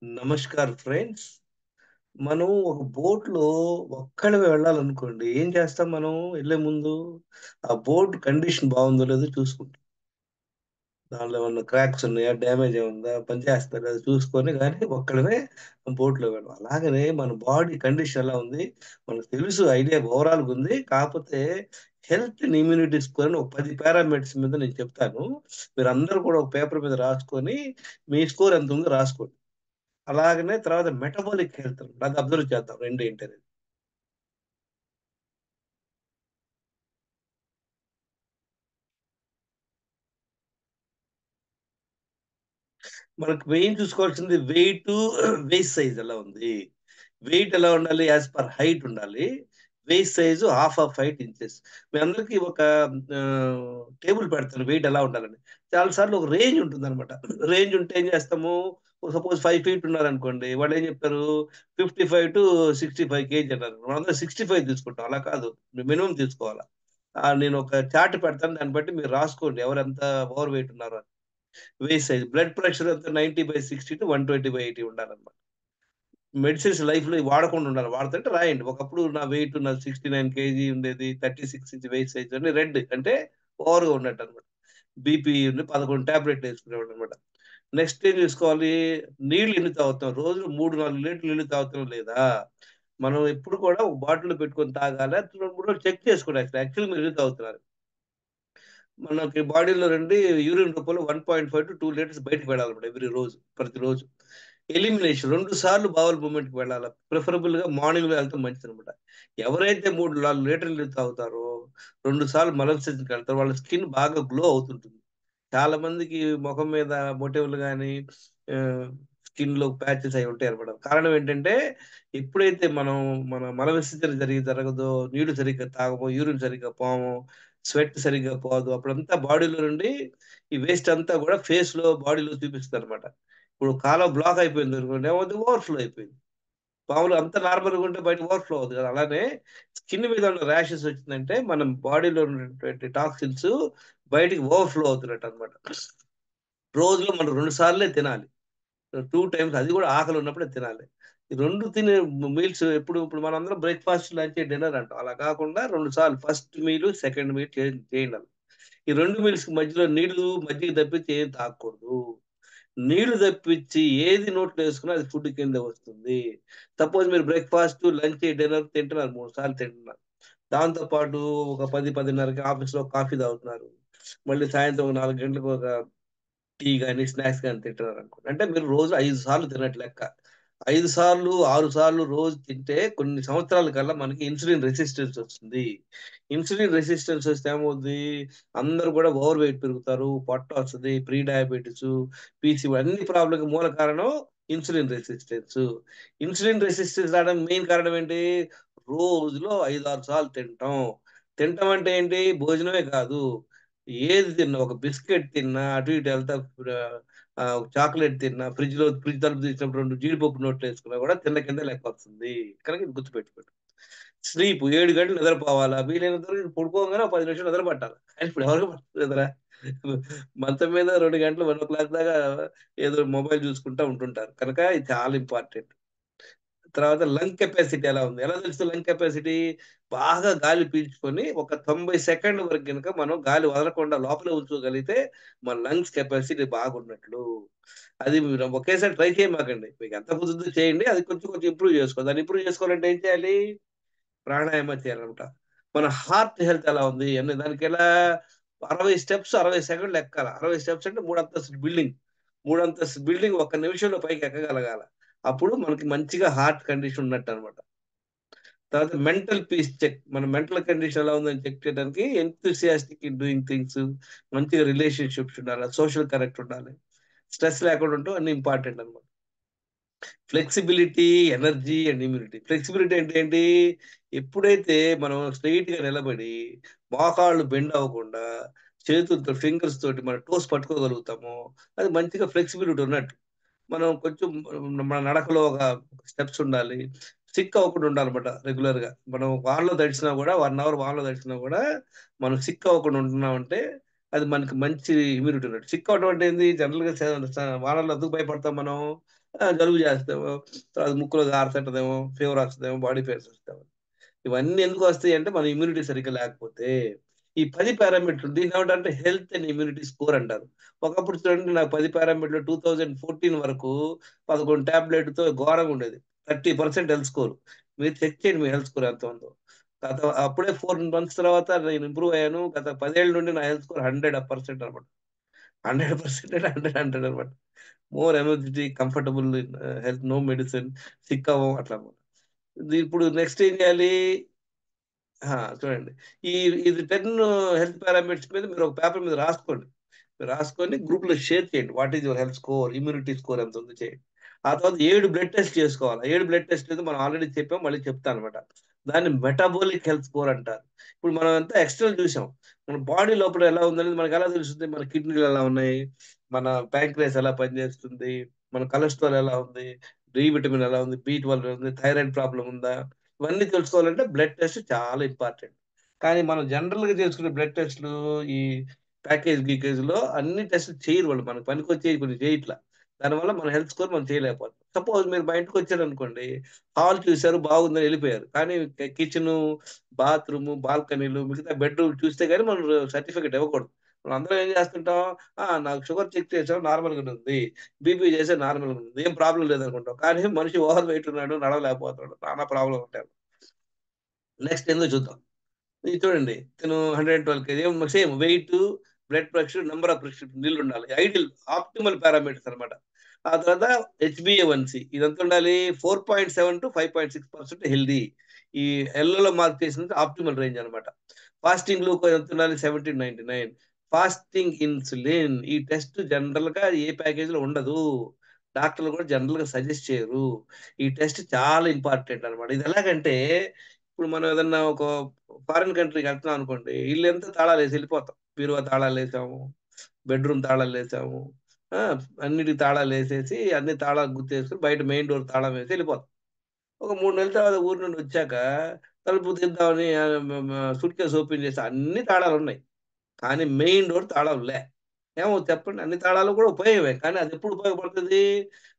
Namaskar friends. మనం ఒక బోట్‌లో ఒక్కళ్ళమే వెళ్ళాలనుకోండి. ఏం చేస్తాం మనం ఎళ్ళే ముందు? ఆ బోట్ కండిషన్ బావుందో లేదో చూసుకుంటాం. దాంట్లో ఏమన్నా క్రాక్స్ ఉన్నాయా? డ్యామేజ్ ఏముందా? పనిచేస్తుందా లేదా చూసుకొని గాని ఒక్కళ్ళమే బోట్‌లో వెళ్ళం. అలాగనే మన బాడీ కండిషన్ ఎలా ఉంది? మనకు తెలుసు ఐడియా ఓవరాల్‌గా ఉంది. కాపోతే హెల్త్ అండ్ ఇమ్యూనిటీ స్కోర్ అని ఒక 10 పారామీటర్స్ మీద నేను చెప్తాను. మీరందరూ కూడా ఒక పేపర్ మీద రాసుకొని మీ స్కోర్ ఎంతుందో రాసుకోండి. అలాగనే తర్వాత మెటబాలిక్ హెల్త్ అది అబ్జర్వ్ చేద్దాం రెండేంటనేది. మనకు మెయిన్ చూసుకోవాల్సింది వెయిటు, వేస్ట్ సైజ్ ఎలా ఉంది? వెయిట్ ఎలా ఉండాలి? యాస్ పర్ హైట్ ఉండాలి. Waist size half of height inches. మీ అందరికి ఒక టేబుల్ పెడతాను వెయిట్ ఎలా ఉండాలని. చాలా సార్లు ఒక రేంజ్ ఉంటుందనమాట. రేంజ్ ఉంటే ఏం చేస్తాము? సపోజ్ 5 ఫీట్ ఉన్నారనుకోండి. వాళ్ళేం చెప్తారు? 55-65 కేజీ అన్నారు. మనందరం 65 తీసుకుంటాం. అలా కాదు. మినిమమ్ తీసుకోవాలా. నేను ఒక చార్ట్ పెడతాను. దాన్ని బట్టి మీరు రాసుకోండి. ఎవరెంత ఓవర్ వెయిట్ ఉన్నారో అని. Waste size. బ్లడ్ ప్రెషర్ ఎంత 90/60 టు 120/80 ఉండాలన్నమాట. మెడిసిన్స్ లైఫ్‌లో వాడకుండా ఉండాలి. వాడుతుంటే రాయండి. ఒకప్పుడు నా వెయిట్ నాది 69 కేజీ ఉండేది. 36 ఇంచ్ వేస్ట్ సైజ్ అని రెడ్ అంటే ఓవర్‌గా ఉన్నట్టన్నమాట. బీపీ ఉంది 11 టాబ్లెట్‌లు ఏసుకునేవాడినన్నమాట. నెక్స్ట్ ఏం చూసుకోవాలి? నీళ్లు ఎన్ని తాగుతాం? రోజులో 3, 4 లీటర్లు నీళ్లు తాగుతున్నామా లేదా? మనం ఎప్పుడు కూడా ఒక బాటిల్‌లో పెట్టుకొని తాగాలా? 2, 3 రోజులు చెక్ చేసుకోండి యాక్చువల్‌గా మీరు ఎన్ని తాగుతున్నారు? మనకి బాడీలో నుండి యూరిన్ రూపంలో 1.5-2 లీటర్స్ బయటికి వెళ్ళాలన్నమాట ప్రతిరోజు. ప్రతిరోజు. ఎలిమినేషన్ 2 సార్లు బowel మూవ్‌మెంట్‌కి వెళ్ళాల. ప్రిఫరబుల్‌గా మార్నింగ్‌లో వెళ్తే మంచిదన్నమాట. ఎవరైతే 3, 4 లీటర్ల నీళ్ళు తాగుతారో 2 సార్లు మల విసర్జనకెళ్తారో వాళ్ళ స్కిన్ బాగా గ్లో అవుతుంటుంది. చాలా మందికి మొఖం మీద మొటిమలు గాని, ఆహ్, స్కిన్‌లో ప్యాచెస్ అయి ఉంటాయన్నమాట. కారణం ఏంటంటే, ఎప్పుడైతే మనం మన మల విసర్జన జరగదో, నీళ్లు సరిగ్గా తాగమో, యూరిన్ సరిగ్గా పోము, స్వెట్ సరిగ్గా పోదు. అప్పుడంతా బాడీలో నుండి ఈ వేస్ట్ అంతా గూడా ఫేస్‌లో, బాడీలో చూపిస్తదన్నమాట. ఇప్పుడు కాలువ బ్లాక్ అయిపోయిందనుకోండి, ఏమవుద్ది ఓవర్‌ఫ్లో అయిపోయింది. మామూలుగా అంతా నార్మల్‌గా ఉంటే బయట ఓవర్‌ఫ్లో అవుద్ది కదా! అలానే స్కిన్ మీద ఉన్న ర్యాషెస్ వచ్చిందంటే, మనం బాడీలో ఉన్నటువంటి టాక్సిన్స్ బయటికి ఓవర్‌ఫ్లో అవుతున్నట్టన్నమాట. రోజులో మనం 2 సార్లే తినాలి. 2 టైమ్స్ అది గూడా ఆకలున్నప్పుడే తినాలి. ఈ 2 తినే మీల్స్ ఇప్పుడు మనందరం బ్రేక్‌ఫాస్ట్, లంచ్, డిన్నర్ అంటాం. అలా కాకుండా 2 సార్లు ఫస్ట్ మీలు, సెకండ్ మీల్ చేయండలా. ఈ 2 మీల్స్‌కి మధ్యలో నీళ్లు, మజ్జిగ తప్పించి ఏం తాగకూడదు. నీళ్లు తప్పించి ఏది నోట్లో ఏసుకున్నా అది ఫుడ్ కిందే వస్తుంది. సపోజ్ మీరు బ్రేక్‌ఫాస్ట్, లంచ్, డిన్నర్ తింటున్నారు 3 సార్లు తింటున్నారు. దాంతో పాటు ఒక 10, 10:30కి ఆఫీస్‌లో కాఫీ తాగుతున్నారు. మళ్ళీ సాయంత్రం 4 గంటలకు ఒక టీ గాని, స్నాక్స్ గాని తింటున్నారనుకోండి. అంటే మీరు రోజు 5 సార్లు తిన్నట్టు లెక్క. 5 సార్లు, 6 సార్లు రోజు తింటే కొన్ని సంవత్సరాల కల్లా మనకి ఇన్సులిన్ రెసిస్టెన్స్ వస్తుంది. ఇన్సులిన్ రెసిస్టెన్స్ వస్తే ఏమవుద్ది? అందరూ గూడా ఓవర్ వెయిట్ పెరుగుతారు. పొట్టొస్తది. ప్రీ డయాబెటిసు, పీసీఓడి అన్ని ప్రాబ్లమ్‌కి మూల కారణం ఇన్సులిన్ రెసిస్టెన్సు. ఇన్సులిన్ రెసిస్టెన్స్ రావడానికి మెయిన్ కారణం ఏంటి? రోజులో 5, 6 సార్లు తినటం. తినటం అంటే ఏంటి? భోజనమే కాదు. ఏది తిన్నా ఒక బిస్కెట్ తిన్నా, అటు ఇటు ఎళ్తా చాక్లేట్ తిన్నా, ఫ్రిడ్జ్ తలుపు తీసినప్పుడు 2 జీడిపప్పు నోట్లో ఏసుకున్నా గూడా తిన్న కిందే లెక్కొస్తుంది. కనుక ఇది గుర్తుపెట్టుకోండి. స్లీప్ 7 గంటలు నిద్రపోవాలా. వీలైనంత వరకు పడుకోంగానే ఒక 10 నిమిషాలు నిద్ర పట్టాల. కానీ ఇప్పుడు ఎవరికి పడుతుంది నిద్ర? మంచం మీద 2 గంటలు 1:00 దాకా ఏదో మొబైల్ చూసుకుంటా ఉంటుంటారు. కనుక ఇది చాలా ఇంపార్టెంట్. తర్వాత లంగ్ కెపాసిటీ ఎలా ఉంది? ఎలా తెలుస్తది లంగ్ కెపాసిటీ? బాగా గాలి పీల్చుకొని ఒక 90 సెకండ్ల వరకు గనుక మనం గాలి వదలకుండా లోపలే ఉంచుకోగలిగితే మన లంగ్స్ కెపాసిటీ బాగున్నట్లు. అది మీరు ఒకేసారి ట్రై చేయమాకండి. మీకెంత కుదురుతుందో చేయండి. అది కొంచెం కొంచెం ఇంప్రూవ్ చేసుకోవాలి. దాన్ని ఇంప్రూవ్ చేసుకోవాలంటే ఏం చేయాలి? ప్రాణాయామం చేయాలనమాట. మన హార్ట్ హెల్త్ ఎలా ఉంది? అనే దానికెలా 60 స్టెప్స్ 60 సెకండ్లు ఎక్కాల. 60 స్టెప్స్ అంటే 3 అంతస్తుల బిల్డింగ్. 3 అంతస్తుల బిల్డింగ్ ఒక్క నిమిషంలో పైకి ఎక్కగలగాల. అప్పుడు మనకి మంచిగా హార్ట్ కండిషన్ ఉన్నట్టనమాట. తర్వాత మెంటల్ పీస్ చెక్. మన మెంటల్ కండిషన్ ఎలా ఉందని చెక్ చేయడానికి ఎంతూసియాస్టిక్ ఇన్ డూయింగ్ థింగ్స్, మంచిగా రిలేషన్‌షిప్స్ ఉండాల, సోషల్ కనెక్ట్ ఉండాలి. స్ట్రెస్ లేకుండా ఉండటం అన్నీ ఇంపార్టెంట్ అనమాట. Flexibility, energy and immunity. Flexibility అంటే ఏంటి? ఎప్పుడైతే మనం స్ట్రెయిట్‌గా నిలబడి, మోకాళ్ళు బెండ్ అవ్వకుండా, చేతులతో ఫింగర్స్ తోటి మన టోస్ పట్టుకోగలుగుతామో, అది మంచిగా ఫ్లెక్సిబిలిటీ ఉన్నట్టు. మనం కొంచెం మన నడకలో ఒక స్టెప్స్ ఉండాలి. సిక్ అవ్వకుండా ఉండాలన్నమాట రెగ్యులర్‌గా. మనం వానలో తడిసినా గూడా 1 అవర్ వానలో తడిసినా గూడా, మనం సిక్ అవ్వకుండా ఉంటున్నామంటే, అది మనకి మంచి ఇమ్యూనిటీ ఉన్నట్టు. సిక్ అవ్వడం అంటే ఏంది? జనరల్‌గా వానల్లో ఎందుకు భయపడతాం మనం? జలుబు చేస్తేమో, తర్వాత ముక్కులో గారతట్టదేమో, ఫీవర్ వస్తదేమో, బాడీ పెయిన్స్ వస్తేమో. ఇవన్నీ ఎందుకొస్తాయంటే మన ఇమ్యూనిటీ సరిగ్గా లేకపోతే. ఈ 10 పారామీటర్లు దీన్నేమంటారంటే హెల్త్ అండ్ ఇమ్యూనిటీ స్కోర్ అంటారు. ఒకప్పుడు చూడండి నాకు 10 పారామీటర్లు 2014 వరకు 11 టాబ్లెట్‌తో ఘోరంగుండేది. 30% హెల్త్ స్కోర్. మీరు చెక్ చేయండి మీ హెల్త్ స్కోర్ ఎంత ఉందో. అప్పుడే 4 మంత్స్ తర్వాత నేను ఇంప్రూవ్ అయ్యాను. గత 10 ఏళ్ల నుండి నా హెల్త్ స్కోర్ 100% అనమాట. 100% అంటే 100, 100 అనమాట. More energetic, comfortable in health, no medicine, sick అవ్వం అట్లా. ఇప్పుడు నెక్స్ట్ ఏం చేయాలి? ఆ! చూడండి. ఈ ఇది 10 హెల్త్ పారామీటర్స్ మీద మీరు ఒక పేపర్ మీద రాసుకోండి. రాసుకొని గ్రూప్‌లో షేర్ చేయండి. What is your health score? Immunity score ఎంత ఉంది చేయండి. ఆ తర్వాత 7 బ్లడ్ టెస్ట్ చేసుకోవాలి. 7 బ్లడ్ టెస్ట్‌లు మనం ఆల్రెడీ చెప్పాం. మళ్ళీ చెప్తానన్నమాట. దాన్ని మెటాబోలిక్ హెల్త్ స్కోర్ అంటారు. ఇప్పుడు మనం అంతా ఎక్స్‌టర్నల్ చూసాం. మన బాడీ లోపల ఎలా ఉందనేది మనకెలా తెలుస్తుంది? మన కిడ్నీలు ఎలా ఉన్నాయి? మన ప్యాంక్రియాస్ ఎలా పనిచేస్తుంది? మన కొలెస్ట్రాల్ ఎలా ఉంది? డి విటమిన్ ఎలా ఉంది? బి12 ఎలా ఉంది? థైరాయిడ్ ప్రాబ్లమ్ ఉందా? ఇవన్నీ తెలుసుకోవాలంటే బ్లడ్ టెస్ట్ చాలా ఇంపార్టెంట్. కానీ మనం జనరల్‌గా చేసుకునే బ్లడ్ టెస్ట్‌లు ఈ గీకేజ్‌లో అన్ని టెస్ట్‌లు చేయరు వాళ్ళు. మనకు పనికొచ్చేయి కొన్ని చేయట్ల. దానివల్ల మన హెల్త్ స్కోర్ మనం చేయలేకపోతున్నాం. సపోజ్ మీరు మా ఇంటికొచ్చారనుకోండి, హాల్ చూసారు బాగుందని ఎళ్ళిపోయారు. కానీ కిచెను, బాత్రూము, బాల్కనీలు, మిగతా బెడ్‌రూమ్ చూస్తే గాని మనం సర్టిఫికేట్ ఇవ్వకూడదు. మనందరం ఏం చేస్తుంటాం, నాకు షుగర్ చెక్ చేసాం నార్మల్‌గానే ఉంది. బీపీ చేసాం నార్మల్‌గానే ఉంది. ఏం ప్రాబ్లమ్ లేదనుకుంటాం. కానీ మనిషి ఓవర్ వెయిట్ ఉన్నాడు, నడవలేకపోతున్నాడు. నానా ప్రాబ్లమ్ ఉంటాయి. నెక్స్ట్ ఏందో చూద్దాం. ఇది చూడండి. తిను 112 KG same weight, blood pressure, number of prescription ఉండాలి. ఐడియల్ ఆప్టిమల్ పారామీటర్స్ అన్నమాట. ఆ తర్వాత హెచ్‌బీఏ1సి ఇదెంతుండాలి? 4.7-5.6% హెల్తీ. ఈ యెల్లోలో మార్క్ చేసింది ఆప్టిమల్ రేంజ్ అన్నమాట. ఫాస్టింగ్ గ్లూకోజ్ ఎంతుండాలి? 17-99. ఫాస్టింగ్ ఇన్సులిన్ ఈ టెస్ట్ జనరల్‌గా ఏ ప్యాకేజ్‌లో ఉండదు. డాక్టర్లు కూడా జనరల్‌గా సజెస్ట్ చేయరు. ఈ టెస్ట్ చాలా ఇంపార్టెంట్ అన్నమాట. ఇది ఎలాగంటే ఇప్పుడు మనం ఏదన్నా ఒక ఫారిన్ కంట్రీకి వెళ్తున్నాం అనుకోండి. ఇల్లంతా తాళాలేసి ఎళ్ళిపోతాం. బీరువా తాళాలేసాము, బెడ్‌రూమ్ తాళాలేసాము. ఆ! అన్నిటికి తాళాలేసేసి అన్ని తాళాలు గుర్తేసుకొని బయట మెయిన్ డోర్ తాళం వేసి ఎళ్ళిపోతాం. ఒక 3 నెలల తర్వాత ఊరు నుండి వచ్చాక తలుపు తీద్దామని సూట్‌కేస్ ఓపెన్ చేస్తే అన్ని తాళాలున్నాయి. కానీ మెయిన్ డోర్ తాళం లే. ఏమో చెప్పండి? అన్ని తాళాలు కూడా ఉపయోగమే. కానీ అదెప్పుడు ఉపయోగపడుతది?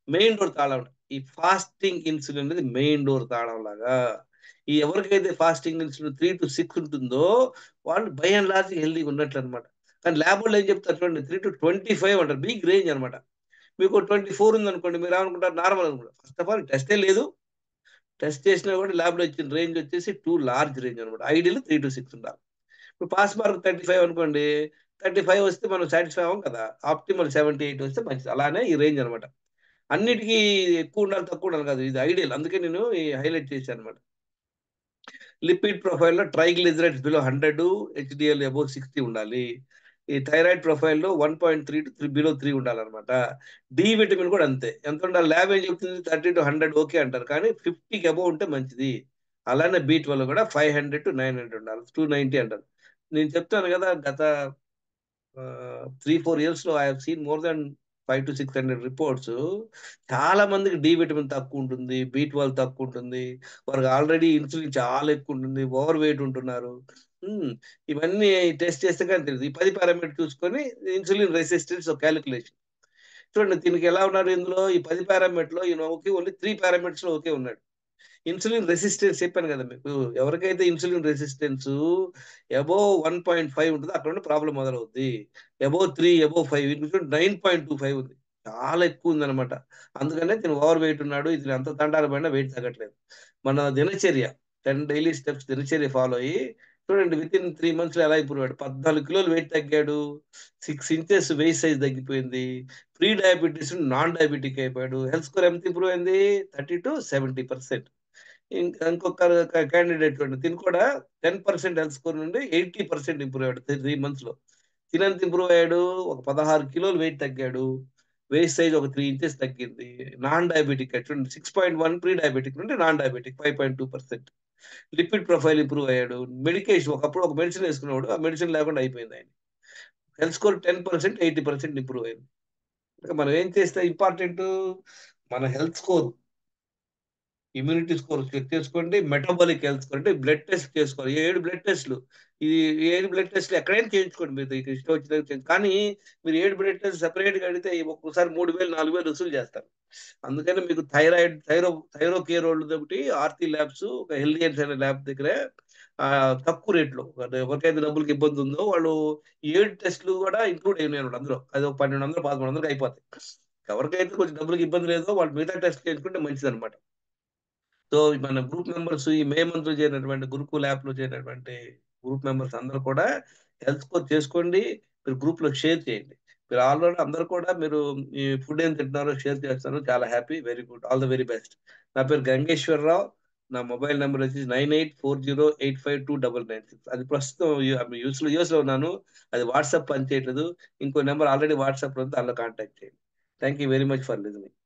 మెయిన్ డోర్ తాళం. ఈ ఫాస్టింగ్ ఇన్సులిన్ అనేది మెయిన్ డోర్ తాళంలాగా. ఎవరికైతే ఫాస్టింగ్ ఇన్సులిన్ 3-6 ఉంటుందో, వాళ్ళు బై అండ్ లార్జ్ హెల్తీగా ఉన్నట్లనమాట. కానీ ల్యాబోళ్ళు ఏం చెప్తారు చూడండి 3-25 అంటారు. బిగ్ రేంజ్ అనమాట. మీకు 24 ఉందనుకోండి మీరేమనుకుంటారు? నార్మల్ అనుకుంటారు. ఫస్ట్ ఆఫ్ ఆల్ టెస్టే లేదు. టెస్ట్ చేసినా కూడా ల్యాబ్‌లో ఇచ్చిన రేంజ్ వచ్చేసి టూ లార్జ్ రేంజ్ అనమాట. ఐడియల్ 3-6 ఉండాలి. ఇప్పుడు పాస్ మార్క్ 35 అనుకోండి. 35 వస్తే మనం సాటిస్ఫై అవ్వం కదా! ఆప్టిమల్ 78 వస్తే మంచిది. అలానే ఈ రేంజ్ అన్నమాట. అన్నిటికి ఎక్కువ ఉండాలి, తక్కువ ఉండాలి కాదు. ఇది ఐడియల్. అందుకే నేను హైలైట్ చేశానన్నమాట. లిపిడ్ ప్రొఫైల్‌లో ట్రైగ్లిజరైడ్స్ బిలో 100, హెచ్‌డీఎల్ అబోవ్ 60 ఉండాలి. ఈ థైరాయిడ్ ప్రొఫైల్‌లో 1.3-3 బిలో 3 ఉండాలన్నమాట. డి విటమిన్ కూడా అంతే. ఎంత ఉండాలి? ల్యాబ్ ఏం చెప్తుంది 30-100 ఓకే అంటారు. కానీ 50కి అబోవ్ ఉంటే మంచిది. అలానే బి12 కూడా 500-900 ఉండాలి. 290 అంటారు. నేను చెప్తాను కదా! గత 3, 4 ఇయర్స్‌లో I have seen more than 500-600 reports. చాలా మందికి డి విటమిన్ తక్కువుంటుంది. బి12 తక్కువుంటుంది. వారికి ఆల్రెడీ ఇన్సులిన్ చాలా ఎక్కువుంటుంది. ఓవర్ వెయిట్ ఉంటున్నారు. హ్మ్. ఇవన్నీ టెస్ట్ చేస్తే గాని తెలీదు. ఈ 10 పారామీటర్ చూసుకొని ఇన్సులిన్ రెసిస్టెన్స్ ఒక కాలిక్యులేషన్. చూడండి దీనికి ఎలా ఉన్నారు ఇందులో ఈ 10 పారామీటర్‌లో ఈయన ఓన్లీ 3 పారామీటర్స్‌లో ఓకే ఉన్నాడు. ఇన్సులిన్ రెసిస్టెన్స్ చెప్పాను గదా మీకు. ఎవరికైతే ఇన్సులిన్ రెసిస్టెన్సు అబోవ్ 1.5 ఉంటదో అక్కడ నుండి ప్రాబ్లమ్ మొదలవుద్ది. అబోవ్ 3, అబోవ్ 5 ఈయనకి చూడండి 9.25 ఉంది. చాలా ఎక్కువుందనమాట. అందుకనే తిను ఓవర్ వెయిట్ ఉన్నాడు. ఇతను ఎంత తంటాలు పడినా వెయిట్ తగ్గట్లేదు. మన దినచర్య 10 డైలీ స్టెప్స్ దినచర్య ఫాలో అయ్యి చూడండి వితిన్ 3 మంత్స్‌లో ఎలా ఇంప్రూవ్ అయ్యాడు. 14 కిలోలు వెయిట్ తగ్గాడు. 6 ఇంచెస్ వేస్ట్ సైజ్ తగ్గిపోయింది. ప్రీ డయాబెటిస్ నుండి నాన్ డయాబెటిక్ అయిపోయాడు. హెల్త్ స్కోర్ ఎంత ఇంప్రూవ్ అయింది? 30-70%. ఇంకొక క్యాండిడేట్ చూడండి. తిను కూడా 10% హెల్త్ స్కోర్ నుండి 80% ఇంప్రూవ్ అయ్యాడు 3 మంత్స్‌లో. తినెంత ఇంప్రూవ్ అయ్యాడు? ఒక 16 కిలోలు వెయిట్ తగ్గాడు. వేస్ట్ సైజ్ ఒక 3 ఇంచెస్ తగ్గింది. నాన్ డయాబెటిక్ చూడండి 6.1 ప్రీ డయాబెటిక్ నుండి non diabetic 5.2%. Lipid profile improve అయ్యాడు. మెడికేషన్ ఒకప్పుడు ఒక మెడిసిన్ యేసుకునేవాడు. ఆ మెడిసిన్ లేకుండా అయిపోయింది ఆయనకి. హెల్త్ స్కోర్ 10%, 80% ఇంప్రూవ్ అయింది. ఇక మనం ఏం చేస్తే ఇంపార్టెంటు మన health score immunity score check చేసుకోండి. మెటబాలిక్ హెల్త్ స్కోర్ అంటే బ్లడ్ టెస్ట్ చేసుకోవాలి. 7 బ్లడ్ టెస్ట్‌లు. ఇది 7 బ్లడ్ టెస్ట్‌లు ఎక్కడైనా చేయించుకోండి. మీకు ఇష్టం వచ్చినట్టు కానీ మీరు 7 బ్లడ్ టెస్ట్ సెపరేట్‌గా అడిగితే ఒక్కోసారి 3000, 4000 వసూలు చేస్తారు. అందుకని మీకు థైరో కేర్ వాళ్ళదొకటి 'ఆర్తి ల్యాబ్స్' ఒక హెల్తీ ఎయిడ్స్ అనే ల్యాబ్ దగ్గరే తక్కువ రేట్‌లో ఎవరికైతే డబ్బులకి ఇబ్బంది ఉందో వాళ్ళు 7 టెస్ట్‌లు కూడా ఇంక్లూడ్ అయినాయన్నమాట అందులో. అది ఒక 1200, 1100కి అయిపోతాయి. ఎవరికైతే కొంచెం డబ్బులకి ఇబ్బంది లేదో వాళ్ళు మిగతా టెస్ట్ చేయించుకుంటే మంచిదన్నమాట. సో, మన గ్రూప్ మెంబర్స్ ఈ మే మంత్‌లో చేరినటువంటి గురుకుల్ యాప్‌లో చేరినటువంటి గ్రూప్ మెంబర్స్ అందరూ కూడా హెల్త్ స్కోర్ చేసుకోండి. మీరు గ్రూప్‌లో షేర్ చేయండి. మీరు ఆల్రెడీ అందరూ కూడా మీరు ఈ ఫుడ్ ఏం తింటున్నారో షేర్ చేస్తున్నారు. చాలా happy. Very good. All the very best. నా పేరు గంగేశ్వరరావు. నా మొబైల్ నంబర్ వచ్చేసి 984085529996. అది ప్రస్తుతం యూఎస్‌లో ఉన్నాను. అది వాట్సాప్ పనిచేయట్లేదు. ఇంకో నంబర్ ఆల్రెడీ వాట్సాప్‌లో ఉంది. దానిలో కాంటాక్ట్ చేయండి. Thank you very much for listening.